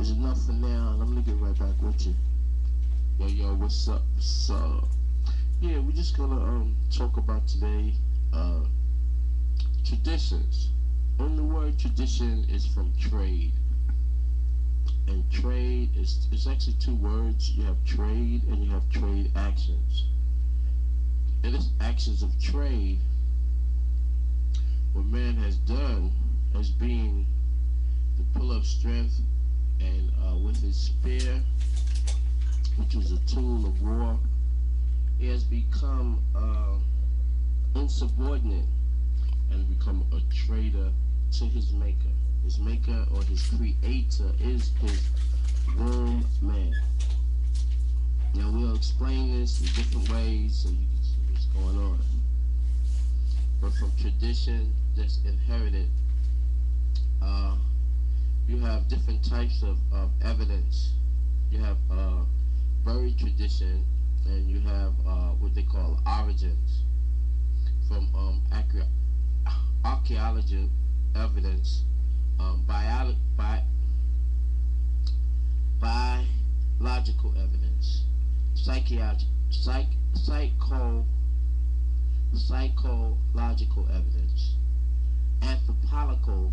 is enough for now. I'm gonna get right back with you. Yo, what's up? Yeah, we're just gonna talk about today traditions. And the word tradition is from trade. And trade is actually two words. You have trade and you have trade actions. And it's actions of trade, what man has done as being the pillar of strength, and with his spear, which was a tool of war, he has become insubordinate and become a traitor to his maker. His maker or his creator is his womb man. Now we'll explain this in different ways so you can see what's going on. But from tradition that's inherited, you have different types of evidence. You have buried tradition, and you have what they call origins from archaeological evidence, biological evidence, psychological evidence, anthropological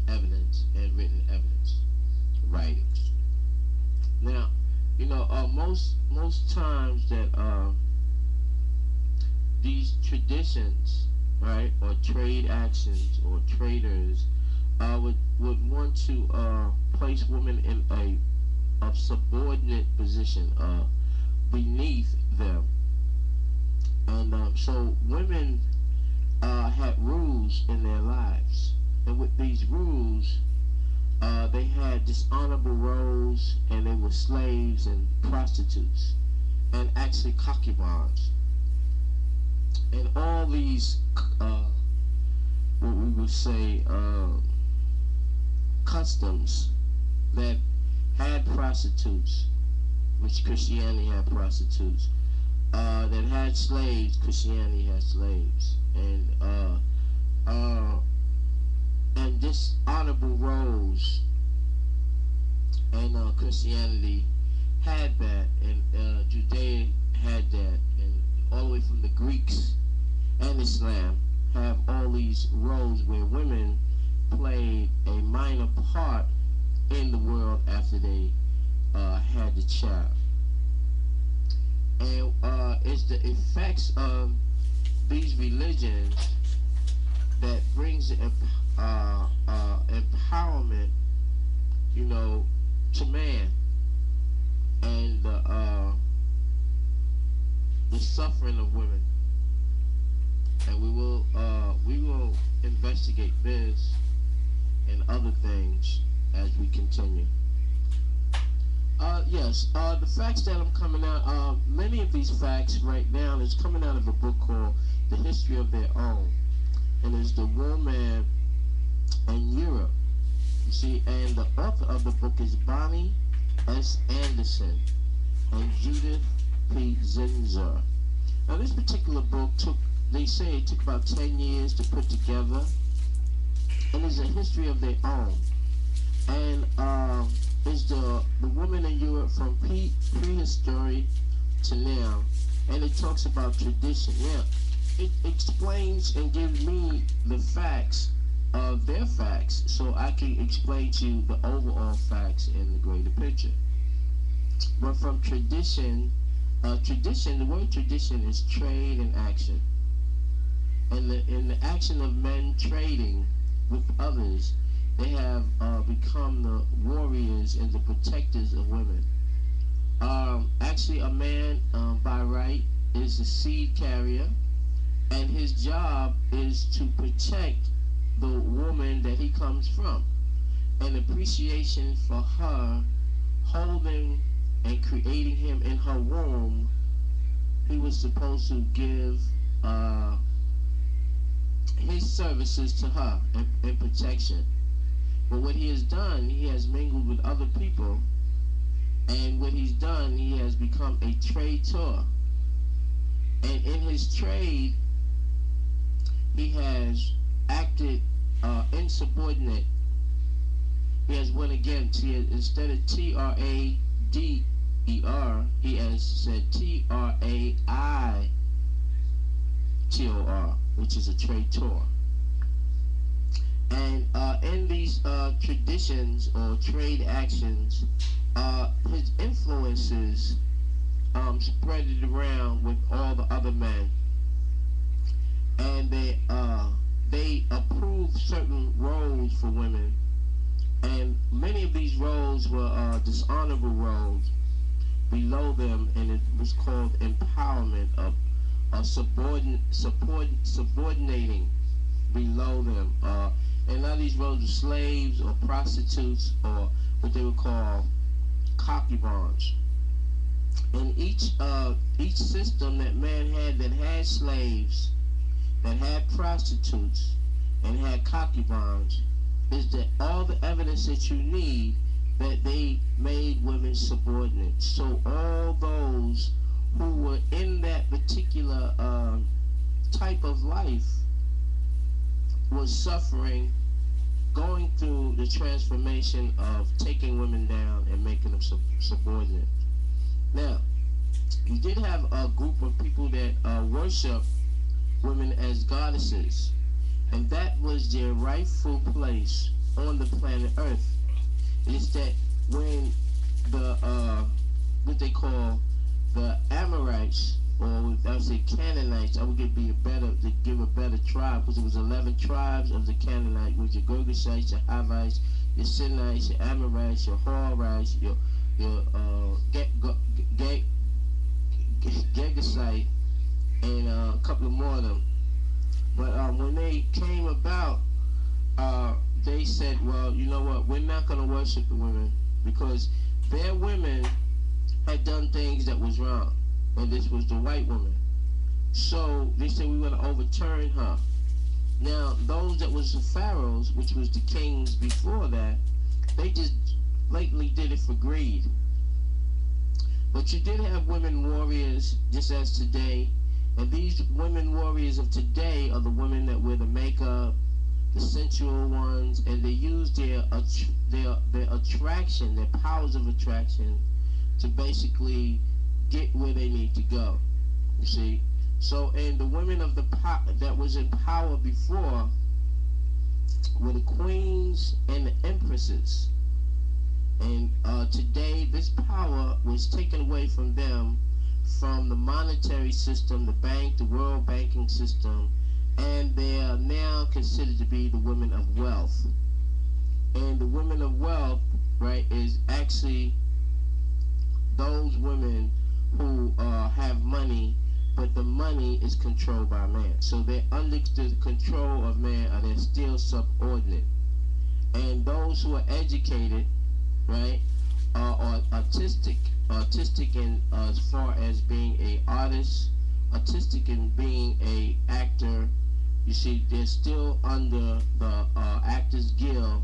evidence, and written evidence, writings. Now, most times that these traditions, right, or trade actions or traders would want to place women in a subordinate position beneath them, and so women had rules in their lives, and with these rules, they had dishonorable roles, and they were slaves and prostitutes, and actually concubines, and all these what we would say customs that had prostitutes, which Christianity had prostitutes, that had slaves, Christianity had slaves, and dishonorable roles, and Christianity had that, and Judea had that, and all the way from the Greeks and Islam have all these roles where women played a minor part in the world after they had the child. And it's the effects of these religions that brings empowerment, to man, and the suffering of women. And we will investigate this and other things as we continue. Yes, the facts that I'm coming out, many of these facts right now is coming out of a book called The History of Their Own, and it's the woman in Europe. You see, and the author of the book is Bonnie S. Anderson and Judith P. Zinzer. Now, this particular book they say it took about 10 years to put together, and it's a history of their own. And it's the woman in Europe from prehistory to now, and it talks about tradition. Yeah, it explains and gives me the facts of their facts, so I can explain to you the overall facts in the greater picture. But from tradition, the word tradition is trade and action. And in the action of men trading with others, they have become the warriors and the protectors of women. Actually, a man by right is a seed carrier, and his job is to protect the woman that he comes from. An appreciation for her holding and creating him in her womb, he was supposed to give his services to her in protection. But what he has done, he has mingled with other people, and what he's done, he has become a traitor. And in his trade, he has acted insubordinate he has went against. He has, instead of Trader, he has said Traitor, which is a traitor. And in these traditions or trade actions, his influences spread it around with all the other men, and they approved certain roles for women, and many of these roles were dishonorable roles below them, and it was called empowerment of subordinating below them. And a lot of these roles were slaves or prostitutes or what they would call concubines. And each system that man had that had slaves, that had prostitutes, and had concubines, is that all the evidence that you need that they made women subordinate. So all those who were in that particular type of life was suffering, going through the transformation of taking women down and making them subordinate. Now, you did have a group of people that worship women as goddesses, and that was their rightful place on the planet Earth. It's that when the what they call the Amorites, or I would say Canaanites, I would give a better tribe, because it was 11 tribes of the Canaanites, which your Girgashites, your Hivites, your Sinites, your Amorites, your Horites, your Girgashite, and a couple of more of them. But when they came about, they said, well, you know what, we're not going to worship the women, because their women had done things that was wrong, and this was the white woman. So they said, we're going to overturn her. Now, those that was the pharaohs, which was the kings before that, they just blatantly did it for greed. But you did have women warriors, just as today, and these women warriors of today are the women that wear the makeup, the sensual ones, and they use their attraction, their powers of attraction, to basically get where they need to go. You see? So, and the women of the that was in power before were the queens and the empresses. And today, this power was taken away from them, from the monetary system, the bank, the world banking system, and they are now considered to be the women of wealth. And the women of wealth, right, is actually those women who have money, but the money is controlled by man. So they're under the control of man, and they're still subordinate. And those who are educated, right, or artistic in as far as being a artist, artistic in being a actor, you see, they're still under the Actors Guild.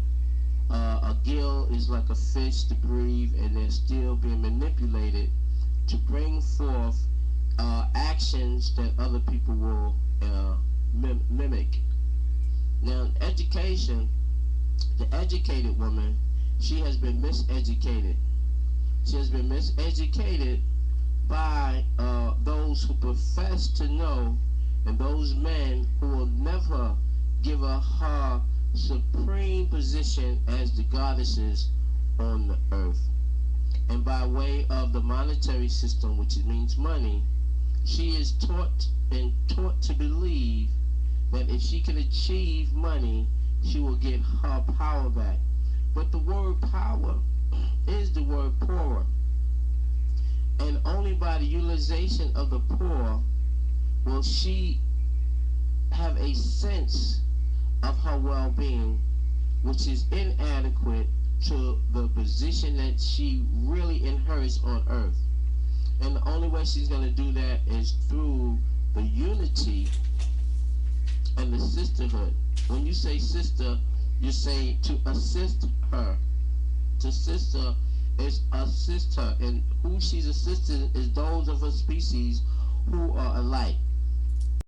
A guild is like a fish to breathe, and they're still being manipulated to bring forth actions that other people will mimic. Now, education, the educated woman, she has been miseducated. She has been miseducated by those who profess to know, and those men who will never give her supreme position as the goddesses on the earth. And by way of the monetary system, which means money, she is taught to believe that if she can achieve money, she will get her power back. But the word power is the word poorer. And only by the utilization of the poor will she have a sense of her well-being, which is inadequate to the position that she really inherits on earth. And the only way she's going to do that is through the unity and the sisterhood. When you say sister, you're saying to assist her. To sister is assist her, and who she's assisting is those of her species who are alike.